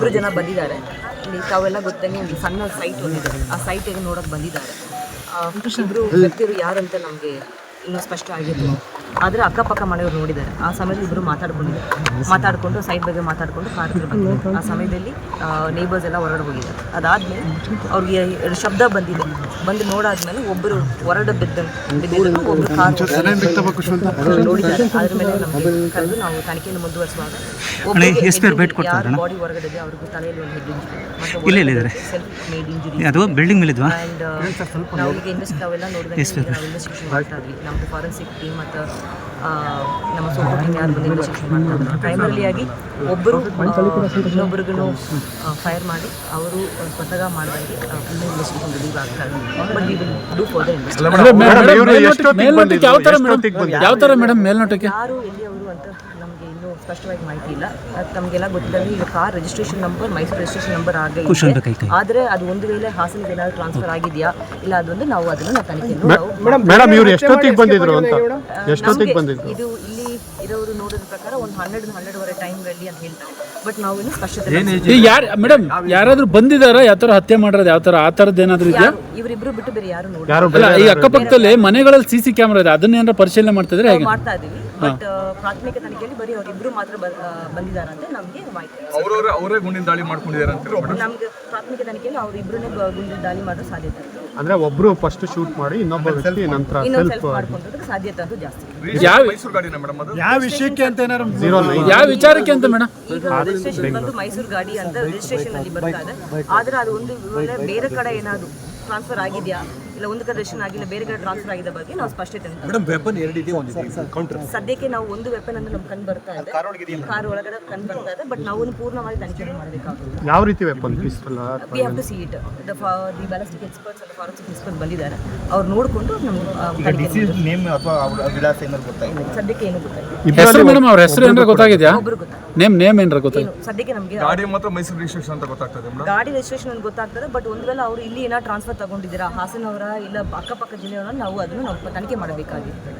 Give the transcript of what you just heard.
ಇಬ್ಬರು ಜನ ಬಂದಿದ್ದಾರೆ. ಇಲ್ಲಿ ತಾವೆಲ್ಲ ಗೊತ್ತಂಗೆ ಒಂದು ಸಣ್ಣ ಸೈಟ್ ಒಂದಿದೆ, ಆ ಸೈಟಿಗೆ ನೋಡೋಕೆ ಬಂದಿದ್ದಾರೆ. ಇಬ್ಬರು ವ್ಯಕ್ತಿಗಳು ಯಾರಂತ ನಮಗೆ ಇನ್ನೂ ಸ್ಪಷ್ಟ ಆಗಿತ್ತು. ಆದರೆ ಅಕ್ಕಪಕ್ಕ ಮನೆಯವರು ನೋಡಿದ್ದಾರೆ. ಆ ಸಮಯದಲ್ಲಿ ಇಬ್ಬರು ಮಾತಾಡಿಕೊಂಡು ಸೈಟ್ ಬಗ್ಗೆ ಮಾತಾಡಿಕೊಂಡು ಕಾರ್ ಹತ್ರ ಬಂದಿದ್ದಾರೆ. ಆ ಸಮಯದಲ್ಲಿ ನೇಬರ್ಸ್ ಎಲ್ಲ ಹೊರಗಡೆ ಹೋಗಿದ್ದಾರೆ. ಅದಾದಮೇಲೆ ಅವ್ರಿಗೆ ಶಬ್ದ ಬಂದು ನೋಡಾದ್ಮೇಲೆ ಒಬ್ಬರು ಹೊರಗಡೆ ಬಿದ್ದಿದ್ದನ್ನು ಒಬ್ಬರು ಕಾರ್ ನೋಡಿದ್ದಾರೆ. ಅದ್ರ ಮೇಲೆ ನಮಗೆ ಕರೆದು ನಾವು ತನಿಖೆಯನ್ನು ಮುಂದುವರಿಸುವಾಗ ಯಾರು ಬಾಡಿ ಹೊರಗಡೆ ಇದೆ ಅವ್ರಿಗೂ ತಲೆಯಲ್ಲಿ ಒಂದು ಹೆಡ್ ಇಂಜುರಿ ಮತ್ತು ಸೆಲ್ಫ್ ಮೇಡ್ ಇಂಜುರಿ ಆ್ಯಂಡ್ ನಾವು ಈಗ ನಾವೆಲ್ಲ ನೋಡಿದಾಗ ಇನ್ವೆಸ್ಟಿಗೇಷನ್ ಮಾಡ್ತಾ ಇದ್ವಿ. ನಮ್ಮದು ಫಾರೆನ್ಸಿಕ್ ಟೀಮ್ ಮತ್ತು ನಮ್ಮ ಸೋಪು ಟೀಮ್ ಯಾರು ಬಂದು ಇನ್ವೆಸ್ಟಿಗೇಷನ್ ಮಾಡ್ತಾ ಇದ್ದಾರೆ. ಪ್ರೈಮರಿಯಾಗಿ ಒಬ್ಬರು ಇನ್ನೊಬ್ಬರಿಗೂ ಫೈರ್ ಮಾಡಿ ಅವರು ಸ್ವತಃ ಮಾಡಿದಾಗೆ ಇನ್ನೂ ಇನ್ವೆಸ್ಟಿಗೇಷನ್ ರಿಲೀವ್ ಆಗ್ತಾ ಇದೆ. But we will do further investigation. ಯಾವ ಥರ ಮೇಡಮ್ ಮೇಲ್ನೋಟಕ್ಕೆ ಯಾರು ಎಲ್ಲಿ ಅವರು ಅಂತ ನಮಗೆ ಇನ್ನೂ ಸ್ಪಷ್ಟವಾಗಿ ಮಾಹಿತಿ ಇಲ್ಲ. ನಮಗೆಲ್ಲ ಗೊತ್ತಿದ್ದಂಗೆ ಈಗ car registration number Mysuru registration number ಆಗಿದೆ. ಆದರೆ ಅದು ಒಂದು ವೇಳೆ ಹಾಸನಿಗೆ ಏನಾದರೂ ಟ್ರಾನ್ಸ್ಫರ್ ಆಗಿದೆಯಾ ಇಲ್ಲ ಅದೊಂದು ನಾವು ಅದನ್ನು ತನಿಖೆಯನ್ನು ಮೇಡಮ್ ಇವರು ಎಷ್ಟೊತ್ತಿಗೆ ಬಂದಿದ್ರು ಅಂತ ಇದು ಇಲ್ಲಿ ಇರೋರು ನೋಡಿದ ಪ್ರಕಾರ ಒಂದು 12-12:30 ಟೈಮ್ಗಳಲ್ಲಿ ಅಂತ ಹೇಳ್ತಾರೆ. ಬಟ್ ನಾವು ಇನ್ನೂ ಸ್ಪಷ್ಟತೆ ಮೇಡಮ್ ಯಾರಾದ್ರೂ ಬಂದಿದಾರ ಯಾವ ಥರ ಹತ್ಯೆ ಮಾಡಿರೋದು ಯಾವ ಥರ ಆ ಥರದ್ದು ಏನಾದರೂ ಇದೆಯಾ? ಇವರಿಬ್ರು ಬಿಟ್ಟು ಬೇರೆ ಯಾರು ಅಲ್ಲ ಈ ಅಕ್ಕಪಕ್ಕದಲ್ಲಿ ಮನೆಗಳಲ್ಲಿ CC ಕ್ಯಾಮ್ರಾ ಇದೆ, ಅದನ್ನ ಏನಾರ ಪರಿಶೀಲನೆ ಮಾಡ್ತಿದ್ರೆ ಹೇಗೆ? ಮಾಡ್ತಾ ಇದೀವಿ. ಬಟ್ ಪ್ರಾಥಮಿಕ ತನಿಖೆಯಲ್ಲಿ ಬರೀ ಅವರಿಬ್ರು ಮಾತ್ರ ಬಂದಿದ್ದಾರಂತೆ ನಮಗೆ ಮಾಹಿತಿ. ಅವರೇ ಗುಂಡಿನ ದಾಳಿ ಮಾಡ್ಕೊಂಡಿದ್ದಾರೆ ಅಂತ ನಮ್ಗೆ ಪ್ರಾಥಮಿಕ ತನಿಖೆಯಲ್ಲಿ ಅವರಿಬ್ರನ್ನೇ ಗುಂಡಿನ ದಾಳಿ ಮಾಡೋ ಸಾಧ್ಯತೆ ಇದೆ. ಅಂದ್ರೆ ಒಬ್ರು ಫಸ್ಟ್ ಶೂಟ್ ಮಾಡಿ ಇನ್ನೊಬ್ಬ ವ್ಯಕ್ತಿ ನಂತರ ಸೆಲ್ಫ್ ಮಾಡ್ಕೊಂಡ್ರೆ ಸಾಧ್ಯತೆ ಅಂತೂ ಜಾಸ್ತಿ. ಮೈಸೂರು ಗಾಡಿನ ಮೇಡಮ್ ಅದು ಯಾವ ವಿಷಯಕ್ಕೆ ಅಂತ ಏನಾರು ಯಾವ ವಿಚಾರಕ್ಕೆ ಅಂತ ಮೇಡಮ್? ಈಗ ರಿಜಿಸ್ಟ್ರೇಷನ್ ಬಂದು ಮೈಸೂರು ಗಾಡಿ ಅಂತ ರಿಜಿಸ್ಟ್ರೇಷನ್ ಅಲ್ಲಿ ಬರ್ತಾ ಇದೆ. ಆದ್ರೆ ಅದು ಒಂದು ವೇಳೆ ಬೇರೆ ಕಡೆ ಏನಾದ್ರು ಟ್ರಾನ್ಸ್ಫರ್ ಆಗಿದೆಯಾ ಇಲ್ಲ ಒಂದು ಕಡೆ ರಿಜಿಸ್ಟ್ರೇಷನ್ ಆಗಿಲ್ಲ ಬೇರೆ ಕಡೆ ಟ್ರಾನ್ಸ್ಫರ್ ಆಗಿದ್ದ ಬಗ್ಗೆ ನಾವು ಸ್ಪಷ್ಟತೆ ಸದ್ಯಕ್ಕೆ ನಾವು ಒಂದು ವೆಪನ್ ಅಂದ್ರೆ ನಮ್ಗೆ ಕಂಡು ಬರ್ತಾ ಇದೆ, ಕಾರ್ ಒಳಗಡೆ ಕಂಡು ಬರ್ತಾ ಇದೆ. ಬಟ್ ನಾವು ಪೂರ್ಣವಾಗಿ ತನಿಖೆ ಮಾಡಬೇಕಾಗುತ್ತೆ. ಯಾವ ರೀತಿ weapon pistol we have to see it. The ballistic experts ಮತ್ತು ಫಾರೆನ್ಸಿಕ್ ಎಕ್ಸ್ಪರ್ಟ್ ಬಂದಿದ್ದಾರೆ. ಅವ್ರು ನೋಡಿಕೊಂಡು ನಮ್ಗೆ ಸದ್ಯಕ್ಕೆ ಏನು ಗೊತ್ತಾಗಿದೆ. ಹೆಸರು ಮೇಡಮ್ ಅವ್ರ ಹೆಸರು ಏನಾರ ಗೊತ್ತಾಗಿದೆಯಾ? ಒಬ್ರು ಗೊತ್ತಾಗಿದೆ. ನೇಮ್ ಏನಾರ ಗೊತ್ತಾಗಿದೆ? ಸದ್ಯಕ್ಕೆ ನಮಗೆ ಗಾಡಿ ಮಾತ್ರ ಮೈಸೂರು ರಿಜಿಸ್ಟ್ರೇಷನ್ ಅಂತ ಗೊತ್ತಾಗ್ತದೆ ಮೇಡಮ್. ಗಾಡಿ ರಿಜಿಸ್ಟ್ರೇಷನ್ ಅಂತ ಗೊತ್ತಾಗ್ತದೆ. ಬಟ್ ಒಂದು ವೇಳೆ ಅವರು ಇಲ್ಲಿ ಏನೋ ಟ್ರಾನ್ಸ್ಫರ್ ತಗೊಂಡಿದ್ದೀರಾ ಹಾಸನವರ ಇಲ್ಲ ಅಕ್ಕಪಕ್ಕ ಜಿಲ್ಲೆಯವರ ನಾವು ಅದನ್ನು ನಾವು ತನಿಖೆ ಮಾಡಬೇಕಾಗಿರ್ತದೆ.